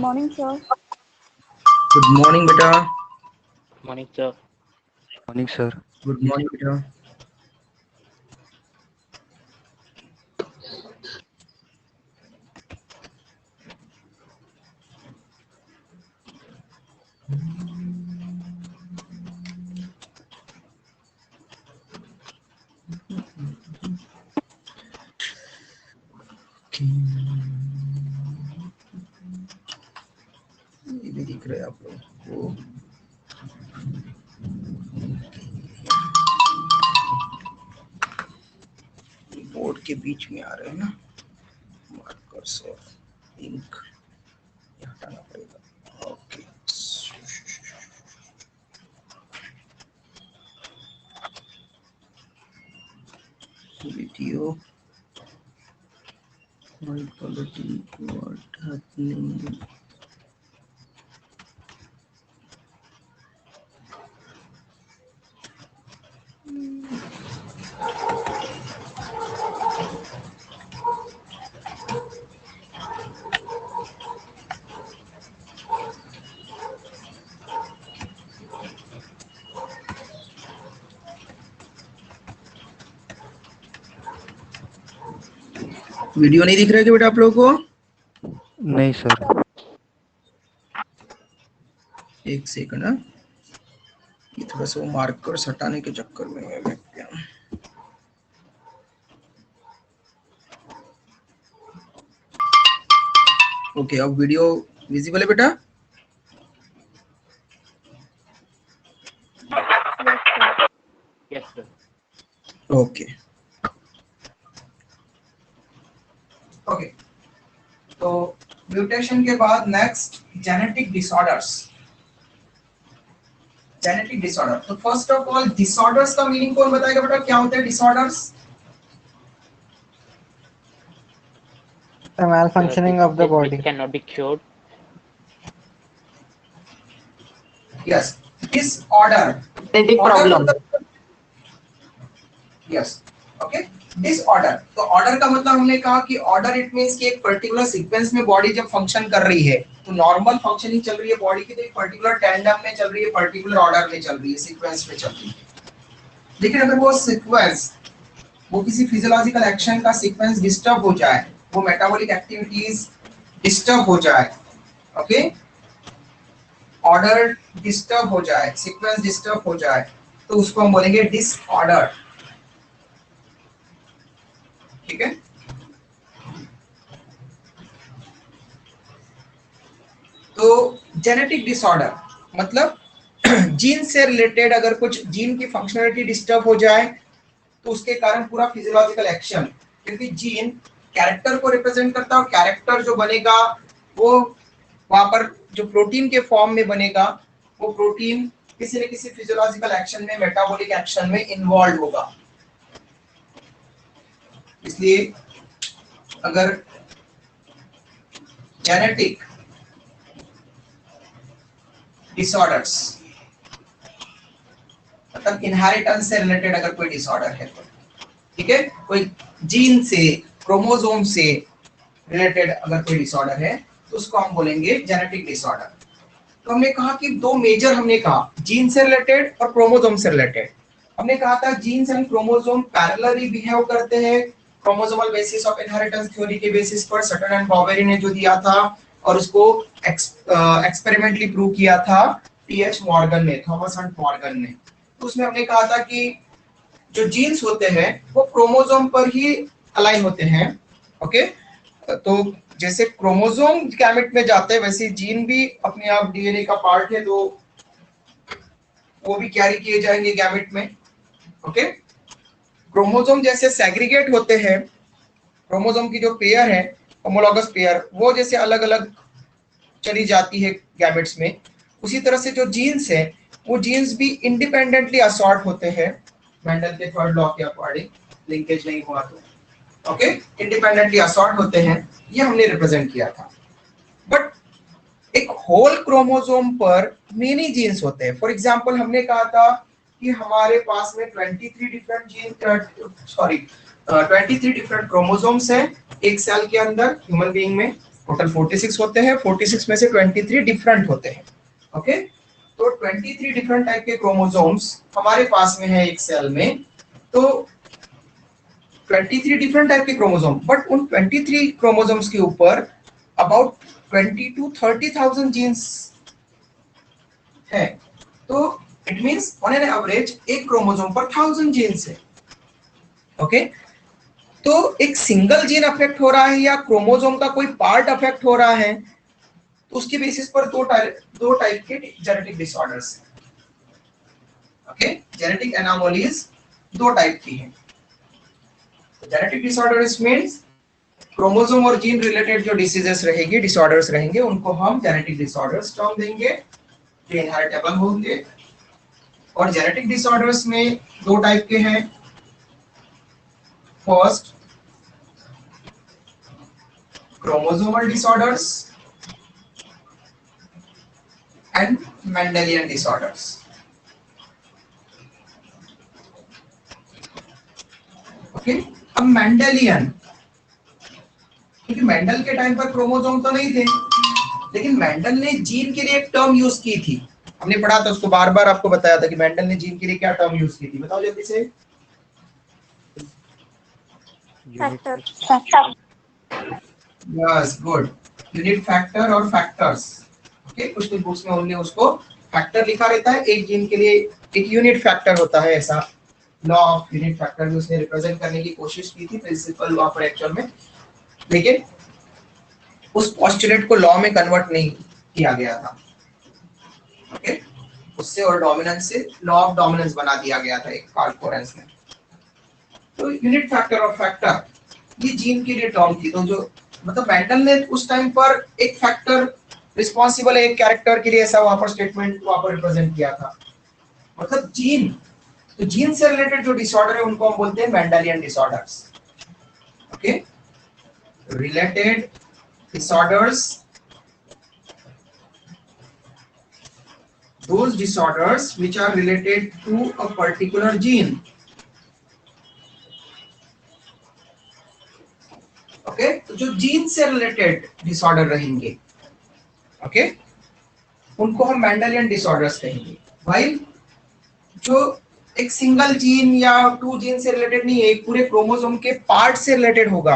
morning, sir. Good morning, beta. Morning, sir. Morning, sir. Good morning, beta. ये भी दिख रहा है आप लोगों को। बोर्ड के बीच में आ रहे हैं ना मार्कर्स और इंक, ये हटाना पड़ेगा। Okay, video quality, what happening? Video नहीं दिख रहा है क्या बेटा आप लोगों को? नहीं सर। एक सेकंड ना, ये थोड़ा सा मार्कर्स हटाने के चक्कर में है क्या? ओके, अब वीडियो विजिबल है बेटा? Yes, sir. ओके ओके, तो म्यूटेशन के बाद next genetic disorders. Genetic disorder, तो फर्स्ट ऑफ ऑल डिसऑर्डर्स का मीनिंग कौन बताएगा बेटा, क्या होता है disorders? The malfunctioning of the body. Which cannot be cured. Yes, disorder. Genetic problem. Yes, okay, disorder. तो ऑर्डर का मतलब हमने कहा कि ऑर्डर इट मींस कि एक पर्टिकुलर सीक्वेंस में बॉडी जब फंक्शन कर रही है तो नॉर्मल फंक्शनिंग चल रही है बॉडी की, तो एक पर्टिकुलर टेंडम में चल रही है, पर्टिकुलर ऑर्डर में चल रही है, सीक्वेंस में चल रही है। लेकिन अगर वो सीक्वेंस, वो किसी फिजियोलॉजिकल एक्शन का सीक्वेंस डिस्टर्ब हो जाए, वो मेटाबॉलिक एक्टिविटीज डिस्टर्ब हो जाए, ओके, ऑर्डर डिस्टर्ब हो जाए, सीक्वेंस डिस्टर्ब हो जाए, तो उसको हम बोलेंगे डिसऑर्डर। ठीक है, तो जेनेटिक डिसऑर्डर मतलब जीन से रिलेटेड अगर कुछ जीन की फंक्शनलिटी डिस्टर्ब हो जाए तो उसके कारण पूरा फिजियोलॉजिकल एक्शन, क्योंकि जीन कैरेक्टर को रिप्रेजेंट करता है और कैरेक्टर जो बनेगा वो वहां पर जो प्रोटीन के फॉर्म में बनेगा, वो प्रोटीन किसी न किसी फिजियोलॉजिकल एक्शन में, मेटाबॉलिक एक्शन में इन्वॉल्व होगा। इसलिए अगर जेनेटिक डिसऑर्डर्स मतलब इनहेरिटेंस से रिलेटेड अगर कोई डिसऑर्डर है तो, ठीक है, कोई जीन से, क्रोमोसोम से रिलेटेड अगर कोई डिसऑर्डर है तो उसको हम बोलेंगे जेनेटिक डिसऑर्डर। तो हमने कहा कि दो मेजर, हमने कहा जीन से रिलेटेड और क्रोमोसोम से रिलेटेड। हमने कहा था genes and chromosome parallelly behave करते हैं, chromosomal basis of inheritance theory के बेसिस पर सटन एंड बॉवेरी ने जो दिया था और उसको एक्सपेरिमेंटली प्रूव किया था टीएच मॉर्गन ने, थॉमस हंट मॉर्गन ने। तो उसमें हमने कहा था कि जो जीन्स होते हैं वो क्रोमोसोम पर ही अलाइन होते हैं, ओके, तो जैसे क्रोमोसोम गैमेट में जाते हैं वैसे जीन भी अपने आप डीएनए का पार्ट है, तो वो भी कैरी किए जाएंगे गैमेट में, ओके। क्रोमोसोम जैसे सेग्रीगेट होते हैं, क्रोमोसोम की जो पेयर है होमोलॉगस पेयर, वो जैसे अलग अलग चली जाती है गैमेट्स में, उसी तरह से जो जीन्स है वो जीन्स भी इंडिपेंडेंटली असॉर्ट होते हैं मेंडल के थर्ड लॉ के अकॉर्डिंग, लिंकेज नहीं हुआ तो, ओके, इंडिपेंडेंटली असॉर्ट होते हैं, ये हमने रिप्रेजेंट किया था। बट एक होल क्रोमोसोम पर मेनी जीन्स होते हैं। फॉर एग्जांपल हमने कहा था कि हमारे पास में 23 डिफरेंट जीन 23 डिफरेंट क्रोमोसोम्स हैं एक सेल के अंदर, ह्यूमन बीइंग में, टोटल 46 होते हैं, 46 में से 23 डिफरेंट होते हैं। ओके, तो 23 डिफरेंट टाइप के क्रोमोसोम्स हमारे पास में है एक सेल में। तो 23 डिफरेंट टाइप के क्रोमोसोम, बट उन 23 क्रोमोसोम्स के ऊपर अबाउट 20 to 30,000 जीन्स है। तो it means on an average एक क्रोमोसोम पर 1000 जीन्स है। ओके, तो एक सिंगल जीन अफेक्ट हो रहा है या क्रोमोसोम का कोई पार्ट अफेक्ट हो रहा है, तो उसके बेसिस पर दो टाइप के जेनेटिक डिसऑर्डर्स हैं। ओके, जेनेटिक एनोमलीज दो टाइप की हैं। जेनेटिक डिसऑर्डर्स मींस क्रोमोसोम और जीन रिलेटेड जो डिसीजेस रहेगी, डिसऑर्डर्स रहेंगे, उनको हम जेनेटिक डिसऑर्डर्स टर्म देंगे, जो इनहेरिटेबल होंगे। और जेनेटिक डिसऑर्डर्स में दो टाइप के हैं। First, chromosomal disorders and Mendelian disorders. Okay, अब मेंडेलियन, क्योंकि मेंडल के टाइम पर क्रोमोसोम तो नहीं थे, लेकिन मेंडल ने जीन के लिए एक टर्म यूज की थी। हमने पढ़ा था, उसको बार बार आपको बताया था कि मेंडल ने जीन के लिए क्या टर्म यूज की थी, बताओ जल्दी से। Unit yes, good, unit factor और फैक्टर्स। ओके, कुछ कुछ बुक्स में ओनली उसको फैक्टर लिखा रहता है, एक जीन के लिए एक यूनिट फैक्टर होता है, ऐसा लॉ ऑफ यूनिट फैक्टर भी उसने रिप्रेजेंट करने की कोशिश की थी प्रिंसिपल वहां पर एक्चुअल में, लेकिन उस पोस्टुलेट को लॉ में कन्वर्ट नहीं किया गया था। ओके, उससे और डोमिनेंस से लॉ ऑफ डोमिनेंस बना दिया गया था एक कार्ल कोरेंस ने। तो यूनिट फैक्टर और फैक्टर ये जीन के लिए टर्म थी। तो जो मतलब मेंडल ने उस टाइम पर एक फैक्टर रिस्पॉन्सिबल है एक कैरेक्टर के लिए, ऐसा वहां पर स्टेटमेंट वहां पर रिप्रेजेंट किया था। मतलब जीन, तो जीन से रिलेटेड जो डिसऑर्डर है उनको हम बोलते हैं Mendelian disorders. Okay, related disorders, those disorders which are related to a particular gene. Okay, तो जो जीन से रिलेटेड डिसऑर्डर रहेंगे, ओके, उनको हम मेंडेलियन डिसऑर्डर्स कहेंगे। भाई जो एक सिंगल जीन या टू जीन से रिलेटेड नहीं है, एक पूरे क्रोमोसोम के पार्ट से रिलेटेड होगा,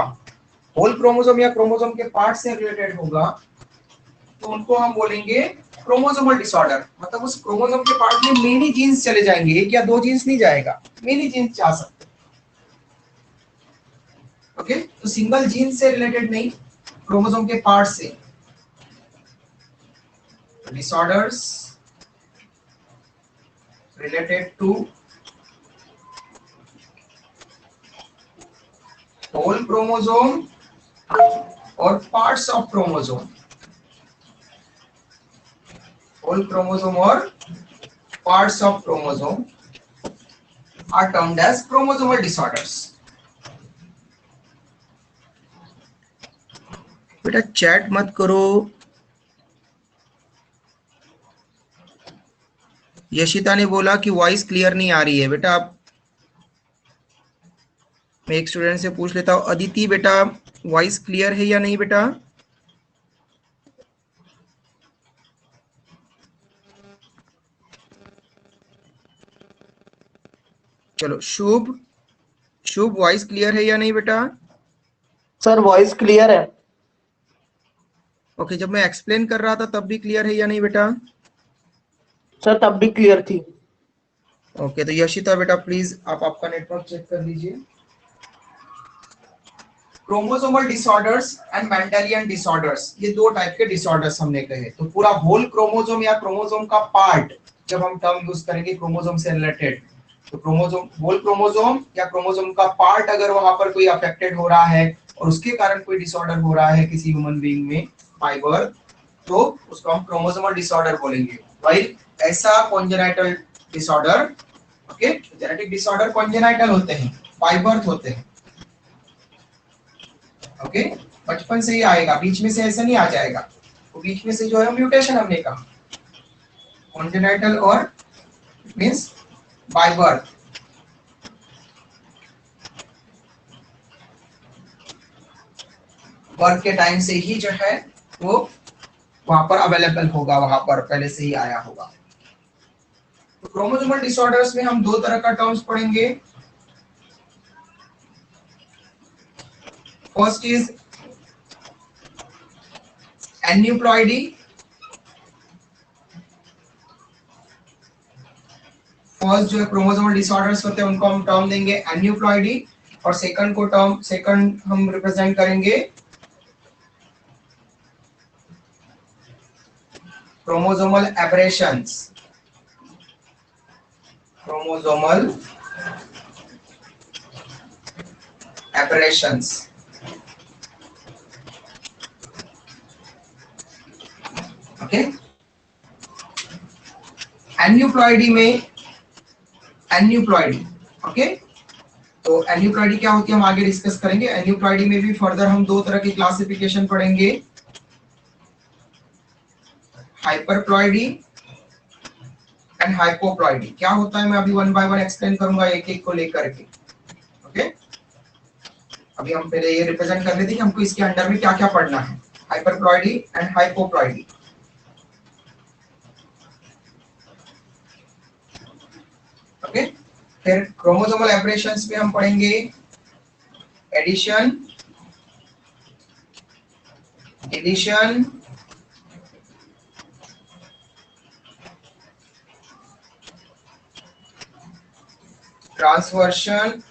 होल क्रोमोसोम या क्रोमोसोम के पार्ट से रिलेटेड होगा, तो उनको हम बोलेंगे क्रोमोसोमल डिसऑर्डर। मतलब उस क्रोमोसोम के पार्ट में मेनी जीन्स चले जाएंगे, एक या दो जीन्स नहीं जाएगा, मेनी जीन्स जा सकते। ओके, तो सिंगल जीन से रिलेटेड नहीं, क्रोमोसोम के पार्ट से। Disorders related to whole chromosome और parts of chromosome, whole chromosome और parts of chromosome are termed as chromosomal disorders. बेटा चैट मत करो। यशिता ने बोला कि वॉइस क्लियर नहीं आ रही है। बेटा आप, मैं एक स्टूडेंट से पूछ लेता हूँ, अदिति बेटा वॉइस क्लियर है या नहीं बेटा? चलो, शुभ, शुभ वॉइस क्लियर है या नहीं बेटा? सर वॉइस क्लियर है। ओके, जब मैं एक्सप्लेन कर रहा था तब भी क्लियर है या नहीं बेटा? सर तब भी क्लियर थी। ओके, तो यशिता बेटा प्लीज आप आपका नेटवर्क चेक कर लीजिए। Chromosomal disorders and Mendelian disorders, ये दो टाइप के डिसऑर्डर्स हमने कहे। तो पूरा होल क्रोमोसोम या क्रोमोसोम का पार्ट, जब हम टर्म यूज करेंगे क्रोमोसोम से रिलेटेड, तो क्रोमोसोम, होल क्रोमोसोम या क्रोमोसोम का पार्ट अगर वहां पर कोई अफेक्टेड हो रहा है और उसके कारण कोई डिसऑर्डर हो रहा है किसी ह्यूमन बीइंग में बाय बर्थ, तो उसको हम क्रोमोसोमल डिसऑर्डर बोलेंगे। भाई ऐसा congenital disorder, okay, genetic disorder congenital होते हैं, बाय बर्थ होते हैं। ओके, बचपन से ही आएगा, बीच में से ऐसा नहीं आ जाएगा। तो बीच में से जो है म्यूटेशन हमने कहा, कॉन्जेनाइटल और मींस बाय बर्थ। बर्थ के टाइम से ही जो है वो वहां पर अवेलेबल होगा, वहां पर पहले से ही आया होगा। तो क्रोमोसोमल डिसऑर्डर्स में हम दो तरह का टर्म्स पढ़ेंगे। फर्स्ट इज एन्यूप्लॉइडी, फर्स्ट जो क्रोमोसोमल डिसऑर्डर्स होते हैं उनको हम टर्म देंगे एन्यूप्लॉइडी, और सेकंड हम रिप्रेजेंट करेंगे chromosomal aberrations. Chromosomal aberrations, okay. Aneuploidy में एन्यूप्लॉइडी, ओके, तो एन्यूप्लॉइडी क्या होती है हम आगे डिस्कस करेंगे। एन्यूप्लॉइडी में भी फर्दर हम दो तरह की क्लासिफिकेशन पढ़ेंगे, हाइपरप्लॉइडी एंड हाइपोप्लॉइडी। क्या होता है मैं अभी वन बाय वन एक्सप्लेन करूंगा एक एक को लेकर के, ओके। अभी हम पहले ये रिप्रेजेंट कर लेते हैं कि हमको इसके अंडर में क्या क्या पढ़ना है, हाइपरप्लॉइडी एंड हाइपोप्लॉइडी, ओके। फिर क्रोमोसोमल एबरेशंस में हम पढ़ेंगे addition, deletion, transversion,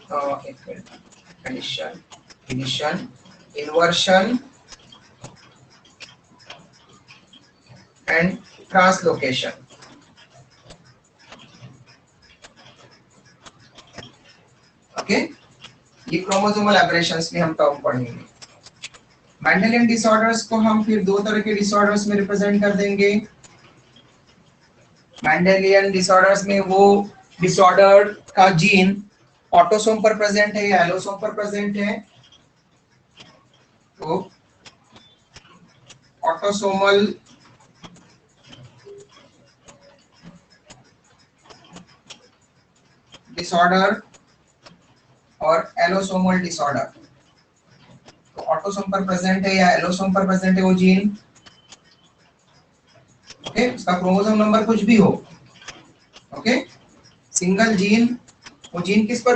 addition, deletion, inversion and translocation, okay. ये क्रोमोसोमल एबरेशंस में हम टर्म पढ़ेंगे। मेंडेलियन डिसऑर्डर्स को हम फिर दो तरह के डिसऑर्डर्स में रिप्रेजेंट कर देंगे। मेंडेलियन डिसऑर्डर्स में वो डिसऑर्डर का जीन ऑटोसोम पर प्रेजेंट है या एलोसोम पर प्रेजेंट है, तो ऑटोसोमल डिसऑर्डर और एलोसोमल डिसऑर्डर, तो ऑटोसोम पर प्रेजेंट है या एलोसोम पर प्रेजेंट है वो जीन, ओके, उसका क्रोमोसोम नंबर कुछ भी हो, ओके। सिंगल जीन, वो जीन किससे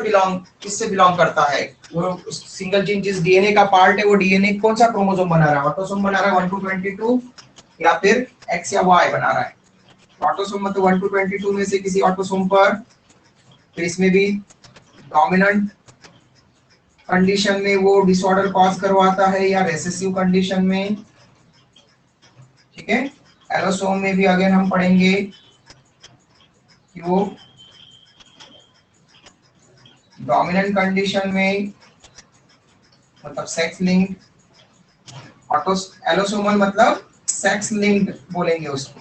बिलोंग करता है, वो सिंगल जीन जिस डीएनए का पार्ट है वो डीएनए कौन सा क्रोमोसोम बना रहा है, ऑटोसोम बना रहा है 1 to 22 या फिर एक्स या वाई बना रहा है। ऑटोसोम मतलब 1 to 22 में से किसी ऑटोसोम पर, फिर इसमें भी डोमिनेंट कंडीशन में वो डिसऑर्डर कॉज करवाता है या रिसेसिव कंडीशन में, ठीक है। एलोसोम में भी अगेन हम पढ़ेंगे कि वो डोमिनेंट कंडीशन में मतलब सेक्स लिंक्ड, एलोसोमल मतलब सेक्स लिंक्ड बोलेंगे उसको,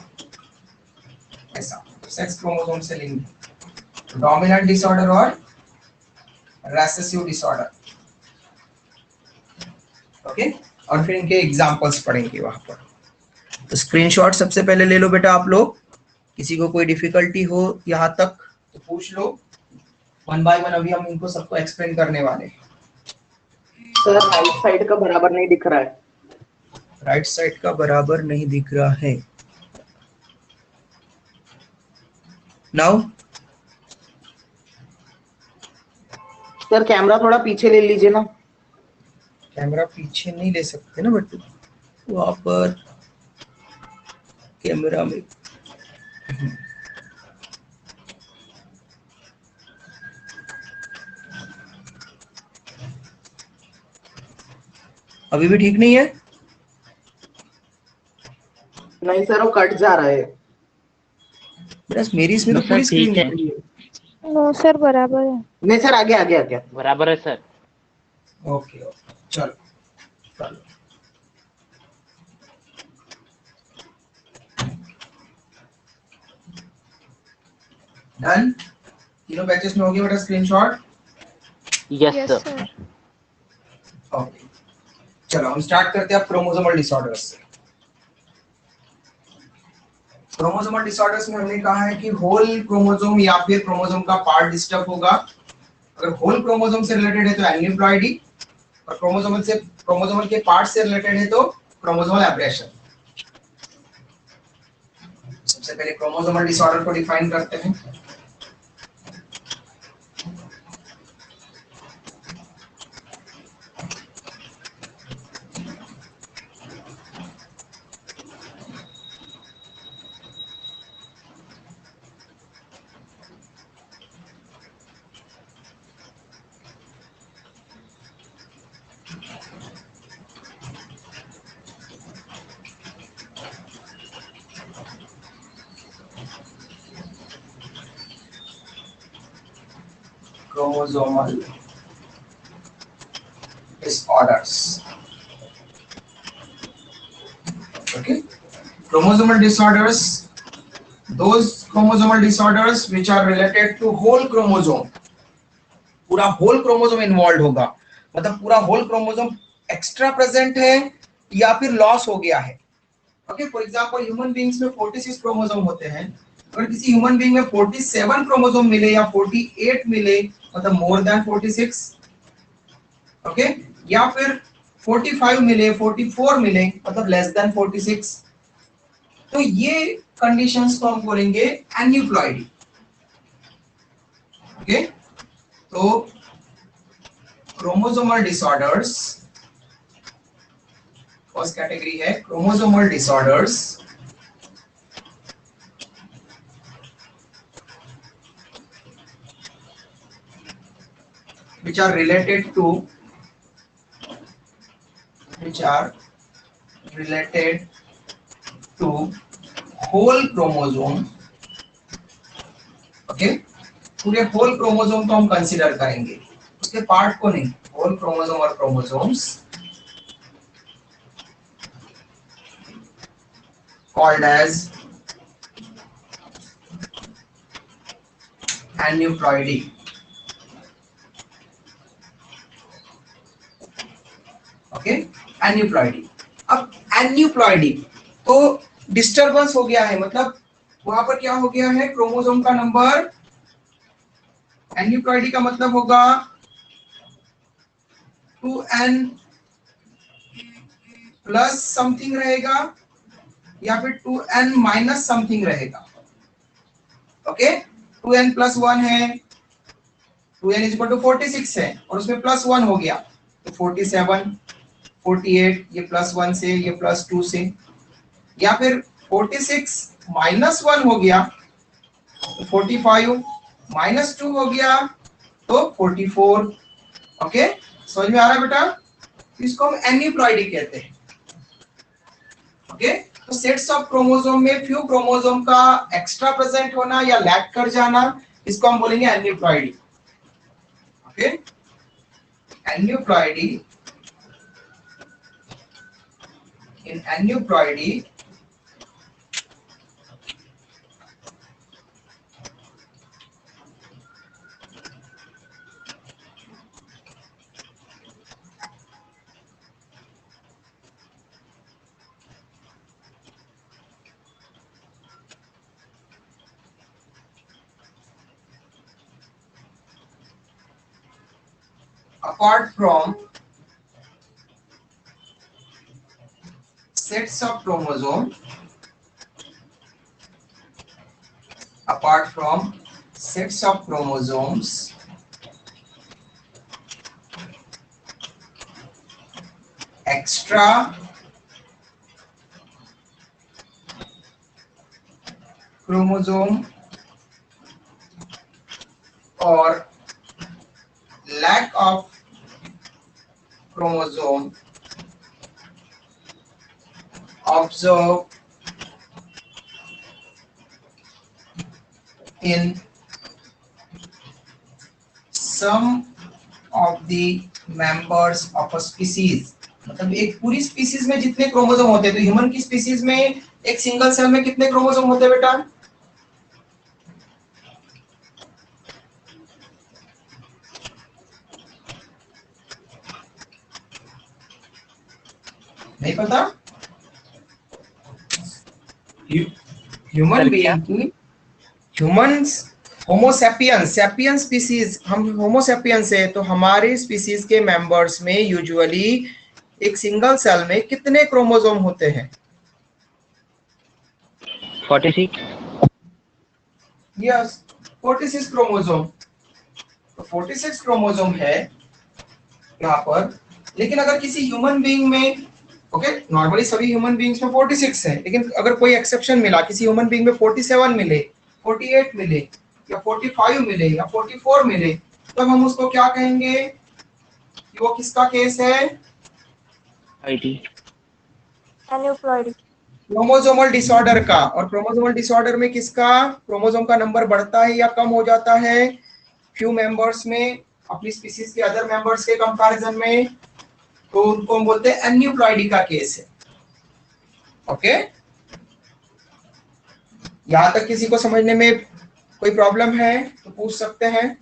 ऐसा सेक्स क्रोमोसोम से लिंक्ड, डोमिनेंट डिसऑर्डर और रिसेसिव डिसऑर्डर, ओके। और फिर इनके एग्जांपल्स पढ़ेंगे वहां पर। तो स्क्रीनशॉट सबसे पहले ले लो बेटा आप लोग, किसी को कोई डिफिकल्टी हो यहाँ तक तो पूछ लो, वन बाय वन अभी हम इनको सबको एक्सप्लेन करने वाले हैं। सर राइट साइड का बराबर नहीं दिख रहा है, राइट साइड का बराबर नहीं दिख रहा है, नाउ सर कैमरा थोड़ा पीछे ले लीजिए ना। कैमरा पीछे नहीं ले सकते ना बट्टू, वहां पर कैमरा में अभी भी ठीक नहीं है, नहीं सर वो कट जा रहा है। बस मेरी इसमें तो सर, पूरी स्क्रीन ठीक है। दिख रही है। नो सर बराबर है। नहीं सर आगे आगे आगे। बराबर है सर। ओके ओके चलो चलो डन। तीनों बैचेस में होगी बेटा screenshot, yes yes sir. Sir. Okay. चलो हम स्टार्ट करते हैं अब क्रोमोसोमल डिसऑर्डर्स से। क्रोमोसोमल डिसऑर्डर्स में हमने कहा है कि होल क्रोमोसोम या फिर क्रोमोसोम का पार्ट डिस्टर्ब होगा। अगर होल क्रोमोसोम से रिलेटेड है तो एन्यूप्लॉइडी, और क्रोमोसोमल के पार्ट से रिलेटेड है तो क्रोमोसोमल एब्रेशन। सबसे पहले क्रोमोसोमल डिसऑर्डर को डिफाइन करते हैं। Chromosomal disorders. Okay, chromosomal disorders, those chromosomal disorders which are related to whole chromosome, पूरा whole chromosome involved होगा, मतलब पूरा whole chromosome extra present है या फिर लॉस हो गया है। Okay, for example human beings में 46 क्रोमोसोम होते हैं, अगर किसी ह्यूमन बीइंग में 47 क्रोमोसोम मिले या 48 मिले, मतलब मोर देन 46, ओके, या फिर 45 मिले, 44 मिले, मतलब लेस देन 46, तो ये कंडीशंस को हम बोलेंगे एन्यूप्लॉइडी। ओके, तो क्रोमोसोमल डिसऑर्डर्स, फर्स्ट कैटेगरी है chromosomal disorders which are related to whole chromosome। Okay, पूरे होल क्रोमोसोम को हम कंसीडर करेंगे, उसके पार्ट को नहीं, होल क्रोमोसोम और chromosomes called as aneuploidy। Okay, aneuploidy. अब एन्यूप्लॉइडी तो डिस्टरबेंस हो गया है, मतलब वहां पर क्या हो गया है, क्रोमोसोम का नंबर, एन्यूप्लॉइडी का मतलब होगा 2n प्लस समथिंग रहेगा या फिर 2n माइनस समथिंग रहेगा। ओके, 2n प्लस 1 है, 2n इज इक्वल टू 46 है और उसमें प्लस 1 हो गया तो 47, 48, ये प्लस 1 से, ये प्लस 2 से, या फिर 46 माइनस 1 हो गया तो 45, माइनस 2 हो गया तो 44। ओके, समझ में आ रहा है बेटा? इसको हम एन्यूप्लॉइडी कहते हैं। ओके, तो सेट्स ऑफ क्रोमोसोम में फ्यू क्रोमोसोम का एक्स्ट्रा प्रेजेंट होना या लैक कर जाना, इसको हम बोलेंगे aneuploidy. Okay, aneuploidy, in aneuploidy apart from sets of chromosome, apart from sets of chromosomes, extra chromosome or lack of chromosome observed in some of the members of a species। मतलब एक पूरी species में जितने chromosome होते हैं, तो human की species में एक सिंगल सेल में कितने क्रोमोसोम होते हैं बेटा? नहीं पता? ह्यूमन बीइंग की, ह्यूमंस होमोसेपियंस, सेपियंस स्पीसीज, हम होमोसेपियंस है तो हमारे स्पीसीज के मेंबर्स में यूजुअली एक सिंगल सेल में कितने क्रोमोसोम होते हैं? 46। Yes, 46 chromosome. तो 46 क्रोमोसोम है यहाँ पर। लेकिन अगर किसी ह्यूमन बीइंग में, ओके, नॉर्मली सभी ह्यूमन बीइंग्स में 46 है, लेकिन अगर कोई एक्सेप्शन मिला, किसी ह्यूमन बीइंग में 47 मिले, 48 मिले, या 45 मिले, या 44 मिले, तब हम उसको क्या कहेंगे कि वो किसका केस है? आईडी। एन्यूप्लॉइडी। क्रोमोसोमल डिसऑर्डर का। और क्रोमोसोमल डिसऑर्डर में किसका क्रोमोसोम का नंबर बढ़ता है या कम हो जाता है? फ्यू मेंबर्स में अपनी स्पीसीज के अदर मेंबर्स के कंपैरिजन में, तो उनको हम बोलते हैं एन्यूप्लॉइडी का केस है। ओके, यहां तक किसी को समझने में कोई प्रॉब्लम है तो पूछ सकते हैं।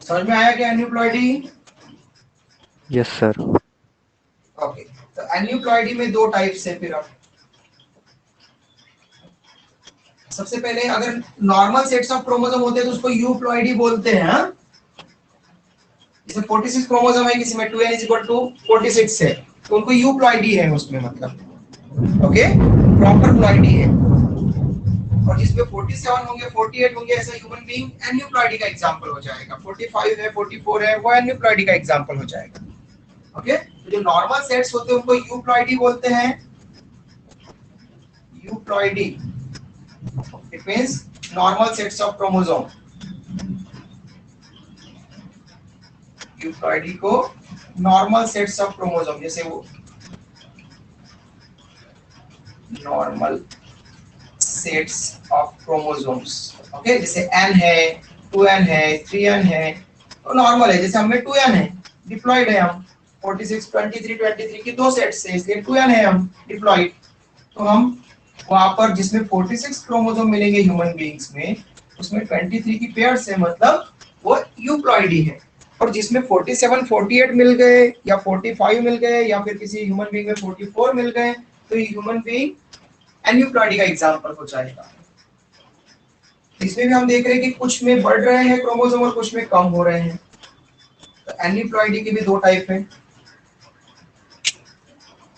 समझ में आया क्या एन्यूप्लॉइडी? Yes, sir. ओके, तो एन्यूप्लॉइडी में दो टाइप्स है। फिर अब सबसे पहले अगर नॉर्मल सेट्स ऑफ क्रोमोसोम होते हैं तो उसको यूप्लॉइडी बोलते हैं। हाँ? जैसे 46 क्रोमोसोम है किसी में, 2n = 46 है, तो उनको यूप्लॉइडी है उसमें, मतलब ओके, प्रॉपर प्लॉइडी है। और जिसमें 47 होंगे, 48 होंगे, ऐसा ह्यूमन बीइंग एन्यूप्लॉइडी का एग्जांपल हो जाएगा। 45 है, 44 है, वो एन्यूप्लॉइडी का एग्जांपल हो जाएगा। ओके, तो जो नॉर्मल सेट्स होते हैं उनको यूप्लॉइडी बोलते हैं। Euploidy, it means normal sets of chromosome. Euploidy को नॉर्मल सेट्स ऑफ क्रोमोसोम, जैसे वो normal sets of chromosomes, okay, जैसे n है, 2n है, 3n है, तो नॉर्मल है। जैसे हमें 2n है, डिप्लॉइड है हम, 46, 23, 23 की दो सेट्स है, इसलिए 2n है हम डिप्लॉइड। तो हम वहां पर जिसमें 46 क्रोमोसोम मिलेंगे ह्यूमन बीइंग्स में, उसमें 23 की पेयर्स है, मतलब वो यूप्लॉइडी है। और जिसमें 47, 48 मिल गए, या 45 मिल गए, या फिर किसी ह्यूमन बीइंग में 44 मिल गए, तो ये ह्यूमन बीइंग एन्यूप्लॉइडी का एग्जांपल हो जाएगा। इसमें भी हम देख रहे हैं कि कुछ में बढ़ रहे हैं क्रोमोसोम और कुछ में कम हो रहे हैं। तो एन्यूप्लॉइडी के भी दो टाइप है।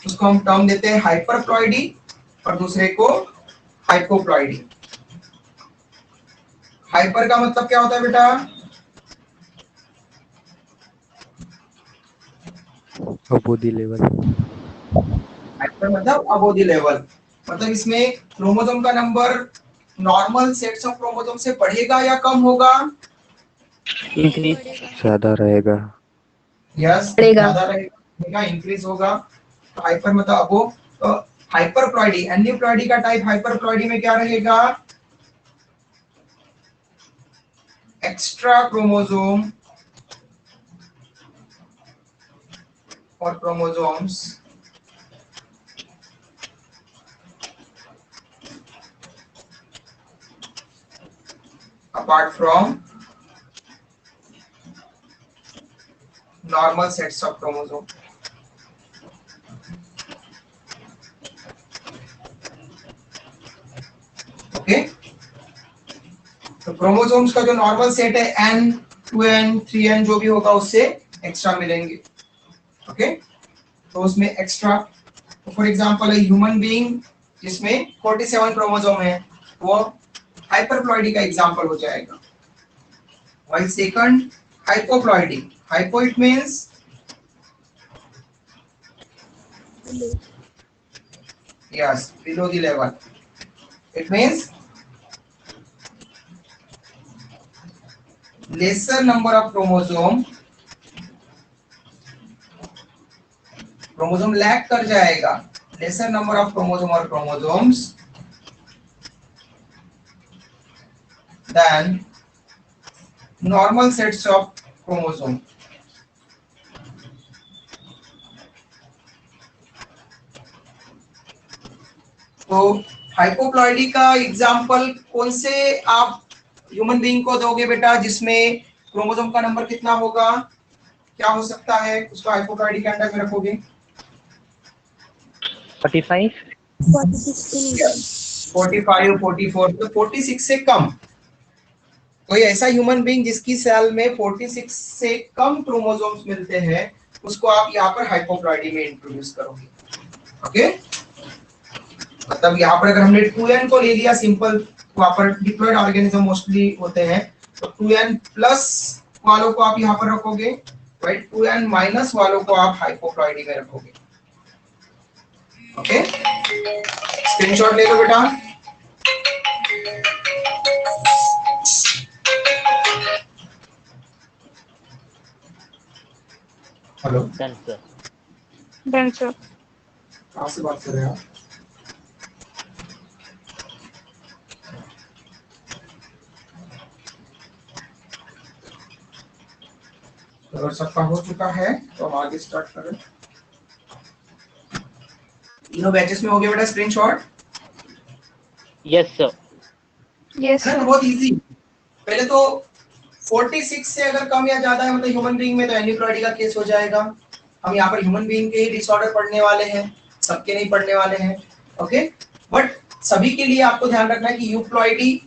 उसको हम टर्म देते हैं हाइपरप्लॉइडी और दूसरे को हाइपोप्लॉइडी। हाइपर का मतलब क्या होता है बेटा? Above level. हाइपर मतलब अबोव द लेवल, मतलब इसमें क्रोमोसोम का number normal sets of chromosome से बढ़ेगा या कम होगा? इंक्रीज। ज़्यादा रहेगा. यस, ज्यादा रहेगा, इंक्रीज होगा। तो हाइपर मतलब अबोव। तो हाइपरप्लॉइडी, एन्यूप्लॉइडी का टाइप हाइपरप्लॉइडी में क्या रहेगा? एक्स्ट्रा क्रोमोसोम और chromosomes apart from normal sets of chromosome. Okay, तो क्रोमोसोम्स का जो नॉर्मल सेट है n, 2n, 3n जो भी होगा उससे एक्स्ट्रा मिलेंगे। ओके, तो उसमें extra, for example human being जिसमें 47 क्रोमोसोम है, वो हाइपरप्लॉइडी का एग्जांपल हो जाएगा। While second hypoploidy, hypo it means yes, below the level. It means lesser number of chromosome lag कर जाएगा, lesser number of chromosome or chromosomes than normal sets of chromosome. तो हाइपोप्लॉइडी का एग्जांपल कौन से आप ह्यूमन बीइंग को दोगे बेटा, जिसमें क्रोमोसोम का नंबर कितना होगा? क्या हो सकता है उसको हाइपोप्लॉइडी के अंडर में रखोगे? 45। 46 in India. 45, 44, तो 46 से कम। कोई ऐसा ह्यूमन बीइंग जिसकी सेल में 46 से कम क्रोमोसोम्स मिलते हैं, उसको आप यहाँ पर हाइपोप्लॉइडी में इंट्रोड्यूस करोगे। ओके, मतलब यहाँ पर अगर हमने 2n को ले लिया सिंपल, वहां पर डिप्लॉयड ऑर्गेनिज्म मोस्टली होते हैं, तो 2n प्लस वालों को आप यहाँ पर रखोगे, राइट, 2n माइनस वालों को आप हाइपोप्लॉइडी में रखोगे। ओके, स्क्रीनशॉट ले लो बेटा। Hello, done sir. Done, sir. कहाँ से बात कर रहे हैं आप? अगर सबका हो चुका है तो हम आगे स्टार्ट करें। तीनों बैचेस में हो गया बेटा स्क्रीनशॉट? Yes sir. Yes, है ना, तो sir. बहुत इजी। पहले तो 46 से अगर कम या ज्यादा है मतलब ह्यूमन बीइंग में, तो एन्यूप्लॉइडी का केस हो जाएगा। हम यहाँ पर ह्यूमन बीइंग के ही डिसऑर्डर पढ़ने वाले हैं, सबके नहीं पढ़ने वाले हैं। ओके, बट सभी के लिए आपको ध्यान रखना है कि यूप्लॉइडी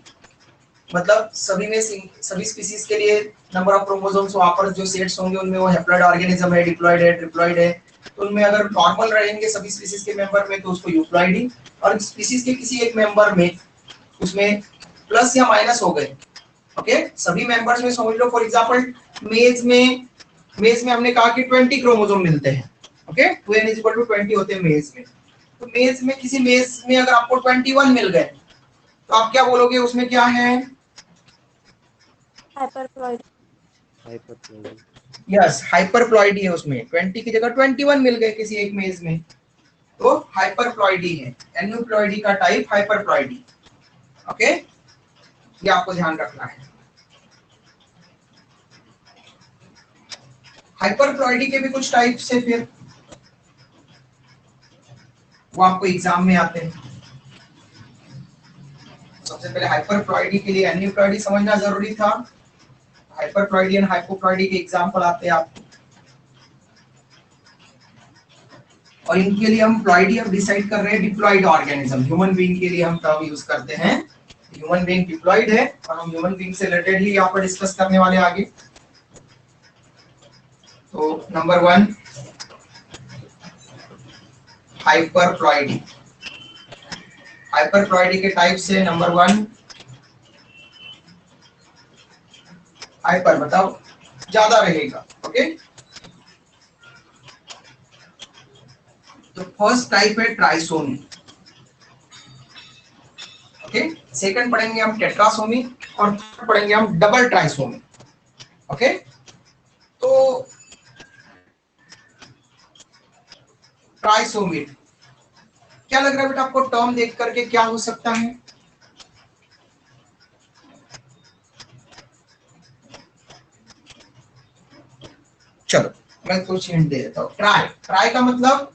मतलब सभी में सभी स्पीसीज के लिए नंबर ऑफ क्रोमोसोम्स वहां पर जो सेट्स होंगे उनमें वो हैप्लॉइड ऑर्गेनिज्म है, डिप्लॉइड है, ट्रिप्लॉइड है, तो उनमें अगर नॉर्मल रहेंगे सभी स्पीसीज के मेंबर में तो उसको यूप्लॉइडी, और स्पीसीज के किसी एक मेंबर में उसमें प्लस या माइनस हो गए। ओके, सभी मेंबर्स में समझ लो, फॉर एग्जांपल मेज में हमने कहा कि 20 क्रोमोसोम मिलते हैं। ओके, 2n = 20 होते हैं मेज में। तो मेज में किसी मेज में अगर आपको 21 मिल गए तो आप क्या बोलोगे, उसमें क्या है? Hyperploidy. यस, हाइपरप्लॉइडी है उसमें। 20 की जगह 21 मिल गए किसी एक मेज में, तो हाइपरप्लॉइडी है। एन्यूप्लॉइडी का टाइप हाइपरप्लॉइडी। ओके, ये आपको ध्यान रखना है। हाइपरप्लॉइडी के भी कुछ टाइप्स है, फिर वो आपको एग्जाम में आते हैं। सबसे पहले हाइपरप्लॉइडी के लिए एन्यूप्लॉइडी समझना जरूरी था। हाइपरप्लॉइडी एंड हाइपोप्लॉइडी के एग्जांपल आते हैं आपको, और इनके लिए हम प्लॉइडी अब डिसाइड कर रहे हैं डिप्लॉइड ऑर्गेनिज्म। ह्यूमन बीइंग के लिए हम टर्म यूज करते हैं, ह्यूमन बीइंग डिप्लॉइड है, और हम ह्यूमन बीइंग से रिलेटेड ही यहाँ पर डिस्कस करने वाले आगे। तो नंबर 1 हाइपरप्लॉइडी। हाइपरप्लॉइडी के टाइप से नंबर 1 हाइपर मतलब ज्यादा रहेगा। ओके, तो फर्स्ट टाइप है ट्राइसोमी। ओके, सेकंड पढ़ेंगे हम टेट्रासोमी, और थर्ड पढ़ेंगे हम डबल ट्राइसोमी। ओके, तो ट्राइसोमी क्या लग रहा है बेटा आपको टर्म देख करके, क्या हो सकता है? चलो मैं कुछ हिंट दे देता हूँ। ट्राई का मतलब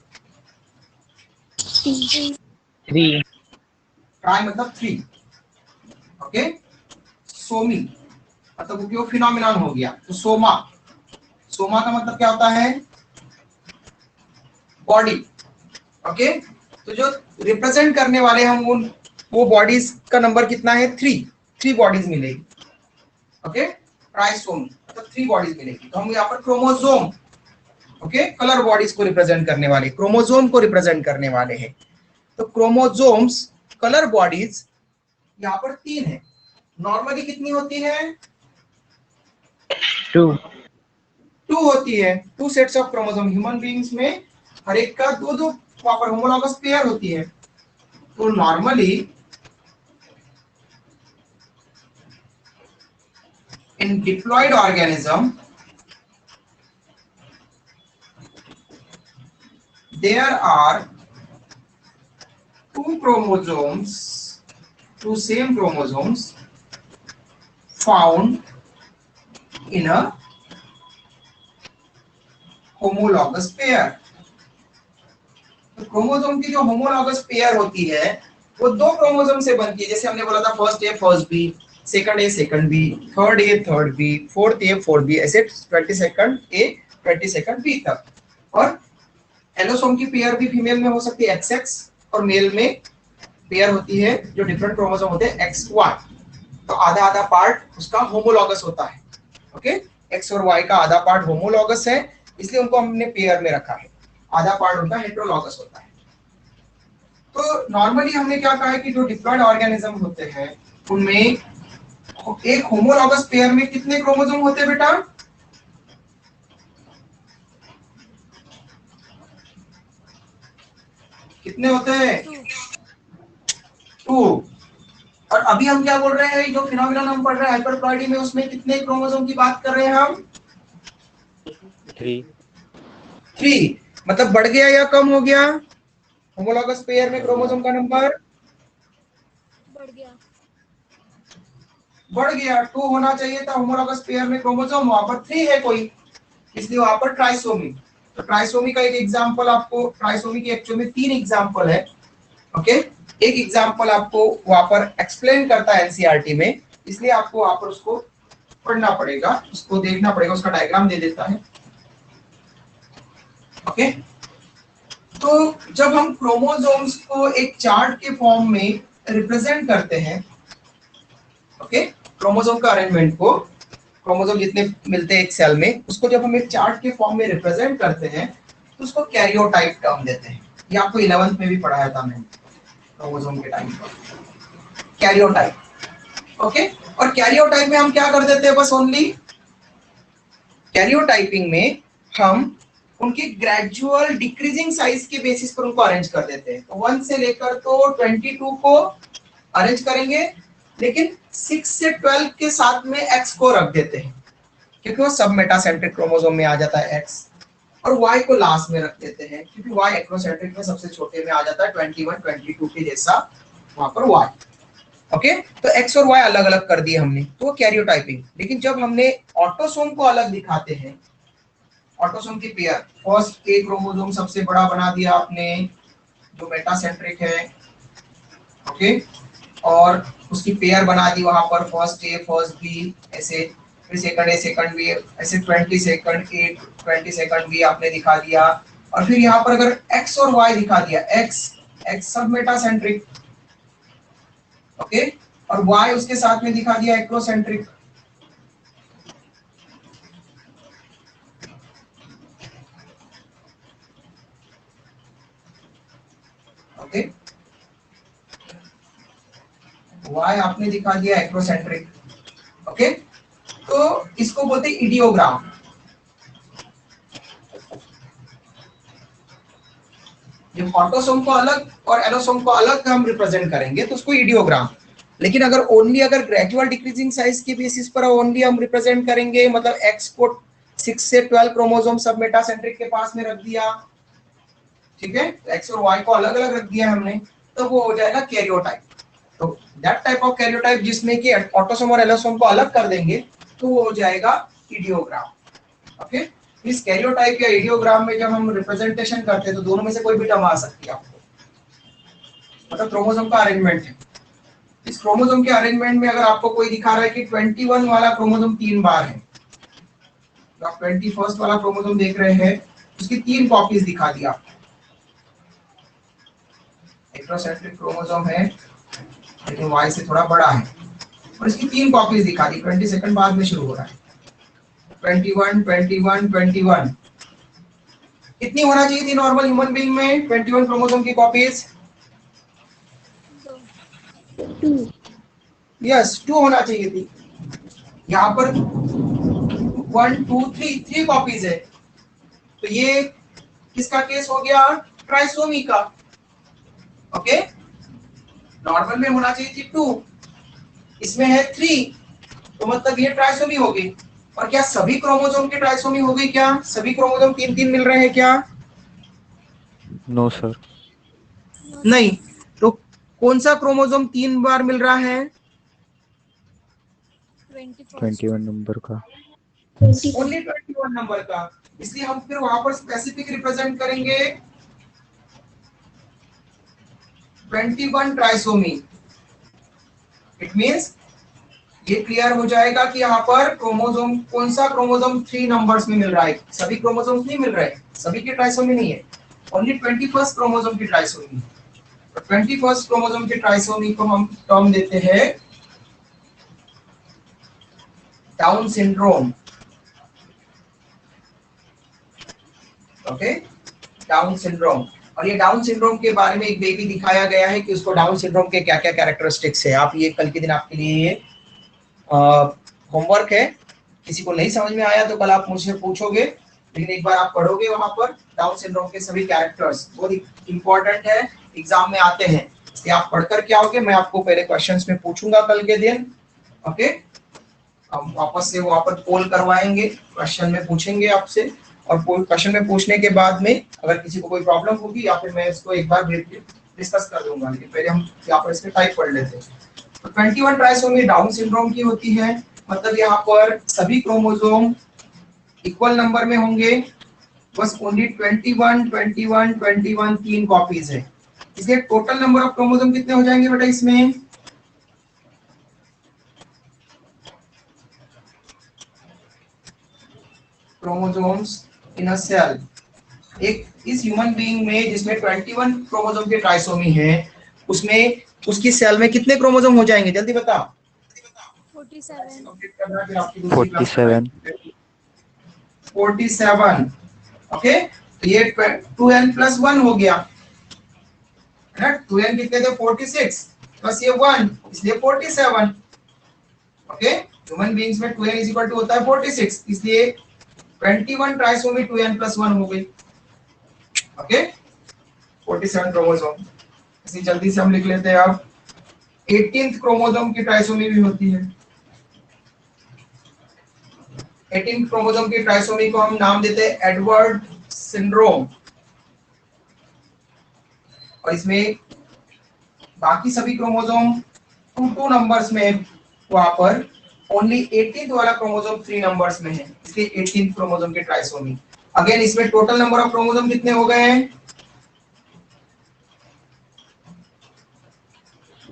3। ट्राई मतलब 3। ओके, सोमी मतलब वो फिनोमिनन हो गया, तो सोमा का मतलब क्या होता है? बॉडी। ओके, तो जो रिप्रेजेंट करने वाले हम उन वो बॉडीज का नंबर कितना है? 3 बॉडीज मिलेगी। ओके, ट्राइसोमी मतलब 3 बॉडीज मिलेगी। तो हम यहाँ पर क्रोमोसोम, ओके, कलर बॉडीज को रिप्रेजेंट करने वाले, क्रोमोसोम को रिप्रेजेंट करने वाले हैं। तो क्रोमोसोम्स कलर बॉडीज यहाँ पर 3 है। नॉर्मली कितनी होती है? 2 होती है। 2 sets of chromosome. Human beings में हर एक का 2 वहां पर होमोलॉगस पेयर होती है। तो normally in diploid organism there are 2 same chromosomes found in a homologous pair। तो क्रोमोसोम की जो होमोलॉगस पेयर होती है वो 2 क्रोमोसोम से बनती है। जैसे हमने बोला था first A first B, second A second B, third A third B, fourth A fourth B, ऐसे 22nd ए 22nd बी तक। और एलोसोम की पेयर भी फीमेल में हो सकती है XX, और मेल में पेयर होती है जो डिफरेंट क्रोमोसोम होते हैं एक्स वाई, तो आधा आधा पार्ट उसका होमोलॉगस होता है। ओके, एक्स और वाई का आधा पार्ट होमोलॉगस है, इसलिए उनको हमने पेयर में रखा है, आधा पार्ट उनका हेटेरोलॉगस होता है। तो नॉर्मली हमने क्या कहा है कि जो डिप्लॉयड ऑर्गेनिज्म होते हैं उनमें एक होमोलॉगस पेयर में कितने क्रोमोसोम होते हैं बेटा? कितने होते हैं? 2। और अभी हम क्या बोल रहे हैं, जो फिनोमिनन हम पढ़ रहे हैं हाइपरप्लॉइडी में, उसमें कितने क्रोमोसोम की बात कर रहे हैं हम? 3। मतलब बढ़ गया या कम हो गया होमोलॉगस पेयर में क्रोमोसोम का नंबर? बढ़ गया। 2 होना चाहिए था होमोलॉगस पेयर में क्रोमोसोम, वहां पर 3 है कोई, इसलिए वहां पर ट्राइसोमी। तो ट्राइसोमी का एक एग्जांपल आपको, ट्राइसोमी की एक्चुअली में 3 एग्जांपल है। ओके, एक एग्जांपल आपको वहां पर एक्सप्लेन करता है एनसीईआरटी में, इसलिए आपको वहां पर उसको पढ़ना पड़ेगा, उसको देखना पड़ेगा, उसका डायग्राम दे देता है। ओके, तो जब हम क्रोमोसोम्स को एक चार्ट के फॉर्म में रिप्रेजेंट करते हैं, ओके, क्रोमोसोम का अरेंजमेंट को, क्रोमोसोम जितने मिलते हैं एक सेल में, उसको जब हम एक चार्ट के फॉर्म में रिप्रेजेंट करते हैं तो उसको कैरियोटाइप टर्म देते हैं। ये आपको 11th में भी पढ़ाया था मैंने क्रोमोसोम के टाइम पर, कैरियोटाइप। ओके, और कैरियोटाइप में हम क्या कर देते हैं, बस ओनली कैरियोटाइपिंग में हम उनकी ग्रेजुअल डिक्रीजिंग साइज के बेसिस पर उनको अरेंज कर देते हैं। तो 1 से लेकर तो 22 को अरेंज करेंगे, लेकिन 6 से 12 के साथ में एक्स को रख देते हैं, क्योंकि वो सब मेटासेंट्रिक क्रोमोसोम में आ जाता है एक्स, और वाई को लास्ट में रख देते हैं, क्योंकि वाई एक्रोसेंट्रिक में सबसे छोटे में आ जाता है, 21 22 के जैसा वहां पर वाई। ओके, तो एक्स और वाई अलग अलग कर दिए हमने, तो कैरियोटाइपिंग। लेकिन जब हमने ऑटोसोम को अलग दिखाते हैं, ऑटोसोम की पेयर, फर्स्ट ए क्रोमोसोम सबसे बड़ा बना दिया आपने जो मेटासेंट्रिक है, ओके, और उसकी पेयर बना दी वहां पर, फर्स्ट ए फर्स्ट बी, ऐसे फिर सेकंड बी, ऐसे 20 सेकंड ए 20 सेकंड बी आपने दिखा दिया। और फिर यहाँ पर अगर एक्स और वाई दिखा दिया, एक्स सब मेटासेंट्रिक, ओके, और वाई उसके साथ में दिखा दिया एक्रोसेंट्रिक। ओके, वाई आपने दिखा दिया एक्रोसेंट्रिक। ओके, तो इसको बोलते हैं इडियोग्राम। जब ऑटोसोम को अलग और एलोसोम को अलग हम रिप्रेजेंट करेंगे तो उसको इडियोग्राम। लेकिन अगर ओनली अगर ग्रेजुअल डिक्रीजिंग साइज के बेसिस पर ओनली हम रिप्रेजेंट करेंगे, मतलब एक्स को 6 से 12 क्रोमोसोम सब मेटासेंट्रिक के पास में रख दिया, ठीक है, एक्स और वाई को अलग अलग रख दिया हमने, तो वो हो जाएगा कैरियोटाइप। तो दैट टाइप ऑफ कैरियोटाइप जिसमें कि ऑटोसोम और एलोसोम को अलग कर देंगे, तो वो हो जाएगा इडियोग्राम। ओके, इस कैरियोटाइप या इडियोग्राम में जब हम रिप्रेजेंटेशन करते हैं तो दोनों में से कोई भी टर्म आ सकती है आपको, मतलब क्रोमोसोम का अरेंजमेंट है। इस क्रोमोसोम के अरेंजमेंट में अगर आपको कोई दिखा रहा है कि 21 वाला क्रोमोसोम 3 बार है, तो आप 21st वाला क्रोमोसोम देख रहे हैं, उसकी 3 कॉपीज दिखा दी आपको। हेटेरोसेंट्रिक क्रोमोसोम है लेकिन वाई से थोड़ा बड़ा है, और इसकी 3 कॉपीज दिखा दी, 20 सेकंड बाद में शुरू हो रहा है, 21 21 21। कितनी होना चाहिए थी नॉर्मल ह्यूमन बीइंग में 21 क्रोमोसोम की कॉपीज? यस, 2 होना चाहिए थी। यहाँ पर 1 2 3 कॉपीज है, तो ये किसका केस हो गया? ट्राइसोमी का। ओके, नॉर्मल में होना चाहिए थी 2, इसमें है 3, तो मतलब ये ट्राइसोमी हो गई। और क्या सभी क्रोमोसोम की ट्राइसोमी हो गई? क्या सभी क्रोमोसोम 3 मिल रहे हैं क्या? No sir. नहीं, तो कौन सा क्रोमोसोम 3 बार मिल रहा है? 21 नंबर का। ओनली 21 नंबर का, इसलिए हम फिर वहां पर स्पेसिफिक रिप्रेजेंट करेंगे 21 ट्राइसोमी। इट मींस ये क्लियर हो जाएगा कि यहाँ पर क्रोमोसोम, कौन सा क्रोमोसोम 3 नंबर्स में मिल रहा है। सभी क्रोमोसोम्स नहीं मिल रहे, सभी की ट्राइसोमी नहीं है, ओनली 21st क्रोमोसोम की ट्राइसोमी। 21st क्रोमोसोम के ट्राइसोमी को हम टर्म देते हैं down syndrome. Okay, down syndrome. और ये डाउन सिंड्रोम के बारे में एक बेबी दिखाया गया है कि उसको डाउन सिंड्रोम के क्या क्या कैरेक्टरिस्टिक्स है। आप ये कल के दिन आपके लिए ये होमवर्क है। किसी को नहीं समझ में आया तो कल आप मुझसे पूछोगे, लेकिन एक बार आप पढ़ोगे वहां पर डाउन सिंड्रोम के सभी कैरेक्टर्स, बहुत इंपॉर्टेंट है, एग्जाम में आते हैं। इसलिए आप पढ़कर क्या होगे, मैं आपको पहले क्वेश्चंस में पूछूंगा कल के दिन। ओके, हम वापस से वहां पर पोल करवाएंगे, क्वेश्चन में पूछेंगे आपसे, और क्वेश्चन में पूछने के बाद में अगर किसी को कोई प्रॉब्लम होगी या फिर मैं इसको एक बार डिस्कस कर दूंगा, लेकिन पहले हम यहाँ पर इसके टाइप पढ़ लेते हैं। तो 21 ट्राइसोमी डाउन सिंड्रोम की होती है, मतलब यहाँ पर सभी क्रोमोसोम इक्वल नंबर में होंगे, बस ओनली 21 21 21 तीन कॉपीज है। इसलिए टोटल नंबर ऑफ क्रोमोसोम कितने हो जाएंगे बेटा इसमें? क्रोमोसोम्स इन अ सेल, एक इस ह्यूमन बीइंग में जिसमें 21 क्रोमोसोम के ट्राइसोमी है, उसमें उसकी सेल में कितने क्रोमोसोम हो जाएंगे? जल्दी बता। 47। 47। ओके, तो ये 2n+1 हो गया है ना। 2n कितने थे? 46 प्लस ये 1, इसलिए 47। ओके, ह्यूमन बीइंग्स में 2n इज इक्वल टू होता है 46, इसलिए 21 ट्राइसोमी 2n+1 हो गई। Okay, 47 chromosome. इसी जल्दी से हम लिख लेते हैं। अब 18th क्रोमोसोम की ट्राइसोमी भी होती है। 18th क्रोमोसोम की ट्राइसोमी को हम नाम देते हैं एडवर्ड सिंड्रोम। और इसमें बाकी सभी क्रोमोसोम 2 नंबर्स में, वहां पर ओनली 18th वाला क्रोमोसोम 3 नंबर्स में है, इसलिए 18th क्रोमोसोम की ट्राइसोमी। अगेन इसमें टोटल नंबर ऑफ क्रोमोसोम कितने हो गए हैं?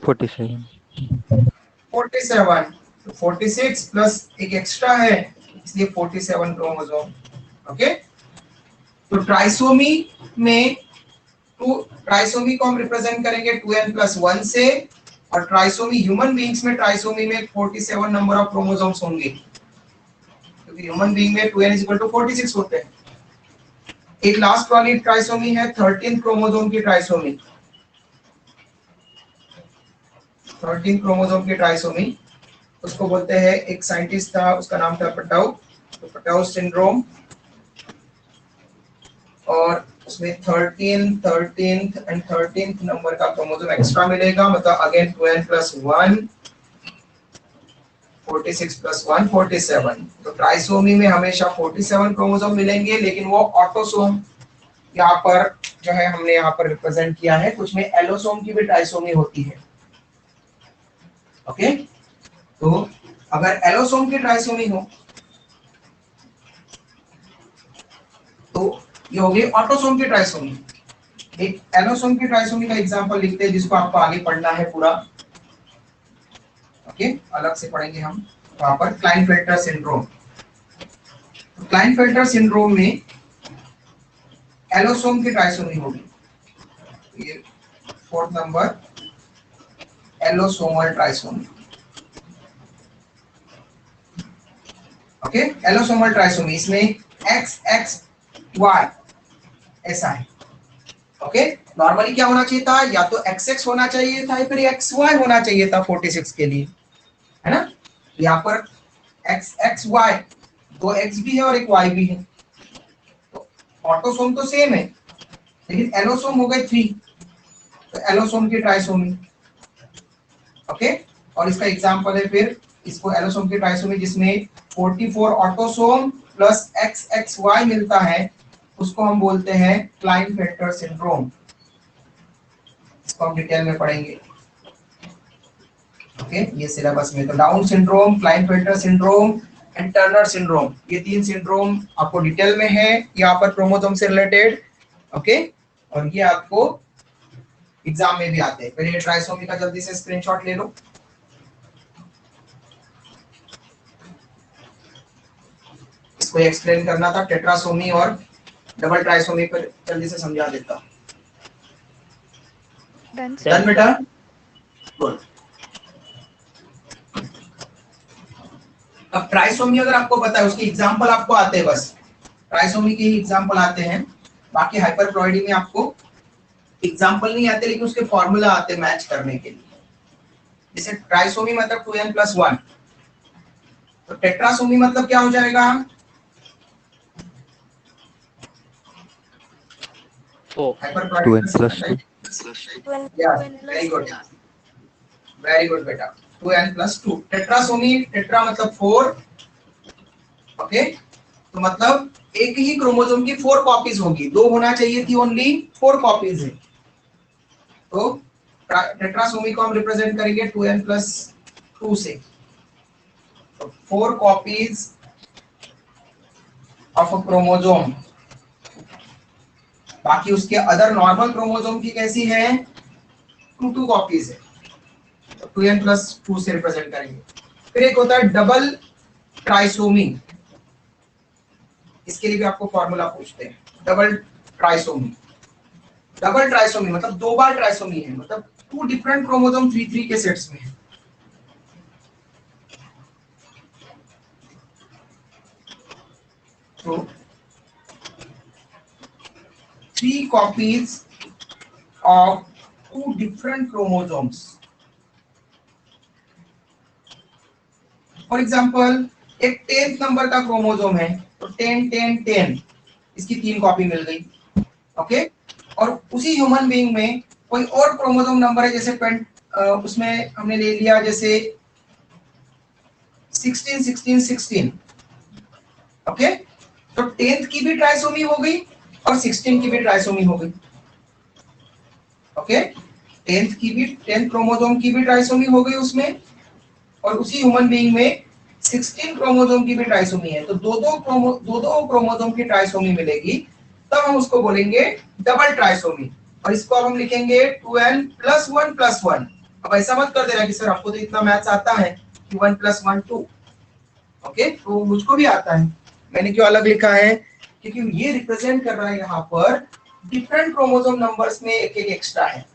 47। 47। तो 46 प्लस एक एक्स्ट्रा है, इसलिए 47 क्रोमोसोम। ओके, तो ट्राइसोमी में ट्राइसोमी को हम रिप्रेजेंट करेंगे 2n+1 से, और ट्राइसोमी ह्यूमन बीइंग्स में ट्राइसोमी में 47 नंबर ऑफ क्रोमोसोम्स होंगे, क्योंकि ह्यूमन बीइंग में 2n = 46 होते हैं। एक लास्ट वाली ट्राइसोमी है 13th क्रोमोसोम की ट्राइसोमी। 13th क्रोमोसोम की ट्राइसोमी, उसको बोलते हैं, एक साइंटिस्ट था उसका नाम था पटाउ, तो पटाउ सिंड्रोम। और उसमें 13th एंड 13th नंबर का क्रोमोसोम एक्स्ट्रा मिलेगा, मतलब अगेन 2n+1, 46 + 1 47। तो ट्राइसोमी में हमेशा 47 क्रोमोसोम मिलेंगे, लेकिन वो ऑटोसोम यहाँ पर जो है हमने यहाँ पर रिप्रेजेंट किया है। कुछ में एलोसोम की भी ट्राइसोमी होती है। ओके, तो अगर एलोसोम की ट्राइसोमी हो तो ये हो गई ऑटोसोम की ट्राइसोमी। एक एलोसोम की ट्राइसोमी का एग्जांपल लिखते हैं, जिसको आपको आगे पढ़ना है पूरा। ओके, अलग से पढ़ेंगे हम वहां पर। क्लाइनफेल्टर सिंड्रोम, क्लाइनफेल्टर सिंड्रोम में एलोसोम की ट्राइसोमी होगी। ये 4th number, allosomal trisomy. Okay, allosomal trisomy, इसमें XXY ऐसा है। ओके, नॉर्मली क्या होना चाहिए था? या तो XX होना चाहिए था या फिर XY होना चाहिए था 46 के लिए, है ना। यहाँ पर XXY, 2 X भी है और एक Y भी है, तो ऑटोसोम तो सेम है, लेकिन एलोसोम हो गए 3, तो एलोसोम की ट्राइसोमी। ओके, और इसका एग्जांपल है फिर इसको एलोसोम की ट्राइसोमी जिसमें 44 ऑटोसोम प्लस XXY मिलता है, उसको हम बोलते हैं क्लाइनफेल्टर सिंड्रोम। इसको हम डिटेल में पढ़ेंगे। ओके, ये सिलेबस में। तो down syndrome, Klinefelter syndrome and Turner syndrome, ये 3 सिंड्रोम आपको डिटेल में है यहाँ पर क्रोमोसोम से रिलेटेड। ओके, और ये आपको एग्जाम में भी आते हैं। पहले ट्राइसोमी का जल्दी से स्क्रीनशॉट ले लो। इसको एक्सप्लेन करना था, टेट्रासोमी और डबल ट्राइसोमी पर जल्दी से समझा देता। Done, sir. डन बेटा, गुड। अब ट्राइसोमी अगर आपको पता है, उसके एग्जांपल आपको आते हैं, बस ट्राइसोमी के ही एग्जांपल आते हैं, बाकी हाइपरप्लॉइडी में आपको एग्जांपल नहीं आते, लेकिन उसके फॉर्मूला आते मैच करने के लिए। जैसे ट्राइसोमी मतलब 2n+1, तो टेट्रासोमी मतलब क्या हो जाएगा? 4. 2n+2. Very good, very good बेटा, 2n+2। टेट्रासोमी, टेट्रा मतलब 4, ओके, तो मतलब एक ही क्रोमोसोम की 4 कॉपीज होगी, 2 होना चाहिए थी, ओनली 4 कॉपीज है। तो टेट्रासोमी को हम रिप्रेजेंट करेंगे 2n+2 से, तो 4 कॉपीज ऑफ अ क्रोमोसोम। बाकी उसके अदर नॉर्मल क्रोमोसोम की कैसी है? 2 कॉपीज है, तो 2n+2 से रिप्रेजेंट करेंगे। फिर एक होता है डबल ट्राइसोमी, इसके लिए भी आपको फॉर्मूला पूछते हैं। डबल ट्राइसोमी, डबल ट्राइसोमी मतलब 2 बार ट्राइसोमी है, मतलब 2 डिफरेंट क्रोमोसोम 3 के सेट्स में है। तो 3 copies of 2 different chromosomes. For example एक 10th नंबर का क्रोमोसोम है, तो 10 10 10, इसकी 3 कॉपी मिल गई, ओके। और उसी ह्यूमन बीइंग में कोई और क्रोमोसोम नंबर है, जैसे उसमें हमने ले लिया जैसे 16 16 16, ओके, तो 10th की भी ट्राइसोमी हो गई और 16 की भी ट्राइसोमी हो गई, ओके। 10th की भी, 10th क्रोमोसोम की भी ट्राइसोमी हो गई उसमें, और उसी ह्यूमन बीइंग में 16 क्रोमोसोम की भी ट्राइसोमी है, तो दो क्रोमोसोम की ट्राइसोमी मिलेगी, तब हम उसको बोलेंगे डबल ट्राइसोमी। और इसको अब हम लिखेंगे 2n+1+1। अब ऐसा मत कर देना कि सर आपको तो इतना मैथ्स आता है कि 1+1 2, ओके, तो मुझको भी आता है, मैंने क्यों अलग लिखा है? क्योंकि ये रिप्रेजेंट कर रहा है यहाँ पर डिफरेंट क्रोमोसोम नंबर्स में एक एक एक्स्ट्रा है,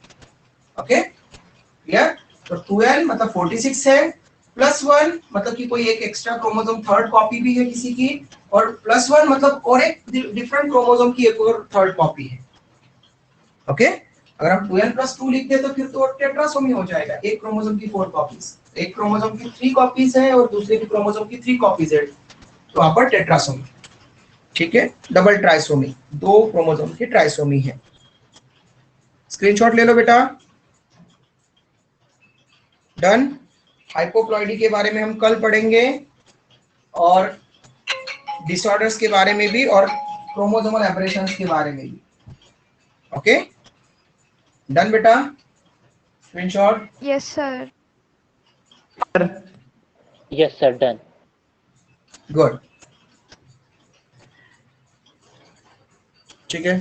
ओके, क्लियर? तो 2n मतलब 46 है, +1 मतलब कि कोई एक एक्स्ट्रा क्रोमोसोम थर्ड कॉपी भी है किसी की, और +1 मतलब और एक डिफरेंट क्रोमोसोम की एक और थर्ड कॉपी है, ओके। अगर हम 2n+2 लिख दे तो फिर तो टेट्रासोमी हो जाएगा, एक क्रोमोसोम की 4 कॉपीज, एक क्रोमोसोम की 3 कॉपीज है और दूसरे की क्रोमोसोम की 3 कॉपीज है, तो वहां पर टेट्रासोमी, ठीक है। डबल ट्राइसोमी, 2 क्रोमोसोम की ट्राइसोमी है। स्क्रीनशॉट ले लो बेटा, डन। हाइपोप्लॉइडी के बारे में हम कल पढ़ेंगे, और डिसऑर्डर्स के बारे में भी, और क्रोमोसोमल एब्रेशंस के बारे में भी, ओके। डन बेटा, screenshot. Yes, sir. Yes, sir. Done. Good, ठीक है।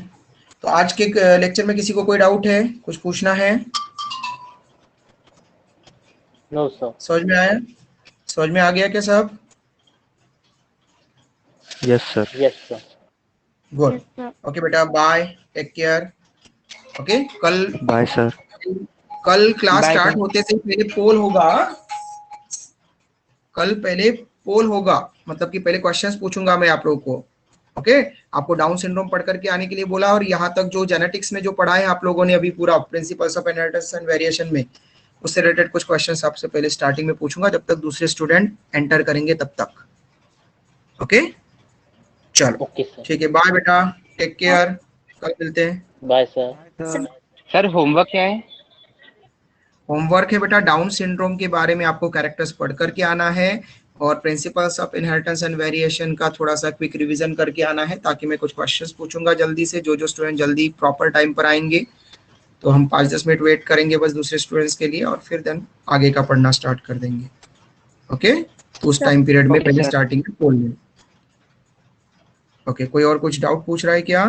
तो आज के लेक्चर में किसी को कोई डाउट है, कुछ पूछना है? No, sir. समझ में आया? समझ में आ गया क्या सब? Yes, sir. Yes, sir. Good, Yes, sir. Okay बेटा, bye, take care, okay. Bye, sir. कल क्लास Bye, स्टार्ट sir. होते से पहले पोल होगा, कल पहले पोल होगा, मतलब कि पहले क्वेश्चंस पूछूंगा मैं आप लोगों को, ओके। आपको डाउन सिंड्रोम पढ़ करके आने के लिए बोला, और यहाँ तक जो जेनेटिक्स में जो पढ़ा है आप लोगों ने अभी पूरा principles of inheritance and variation में, उससे रिलेटेड कुछ क्वेश्चंस आपसे पहले स्टार्टिंग में पूछूंगा, जब तक दूसरे स्टूडेंट एंटर करेंगे तब तक, ओके। चलो Okay, sir. ठीक है, बाय बेटा, टेक केयर, कल मिलते हैं। Bye, sir. सर होमवर्क क्या है? होमवर्क है बेटा, डाउन सिंड्रोम के बारे में आपको कैरेक्टर्स पढ़ करके आना है, और principles of inheritance and variation का थोड़ा सा क्विक रिवीजन करके आना है, ताकि मैं कुछ क्वेश्चंस पूछूंगा जल्दी से। जो स्टूडेंट जल्दी प्रॉपर टाइम पर आएंगे तो हम 5-10 मिनट वेट करेंगे बस दूसरे स्टूडेंट्स के लिए, और फिर देन आगे का पढ़ना स्टार्ट कर देंगे, ओके। उस टाइम पीरियड में Okay, पहले sir. स्टार्टिंग में बोल लें, ओके। कोई और कुछ डाउट पूछ रहा है क्या?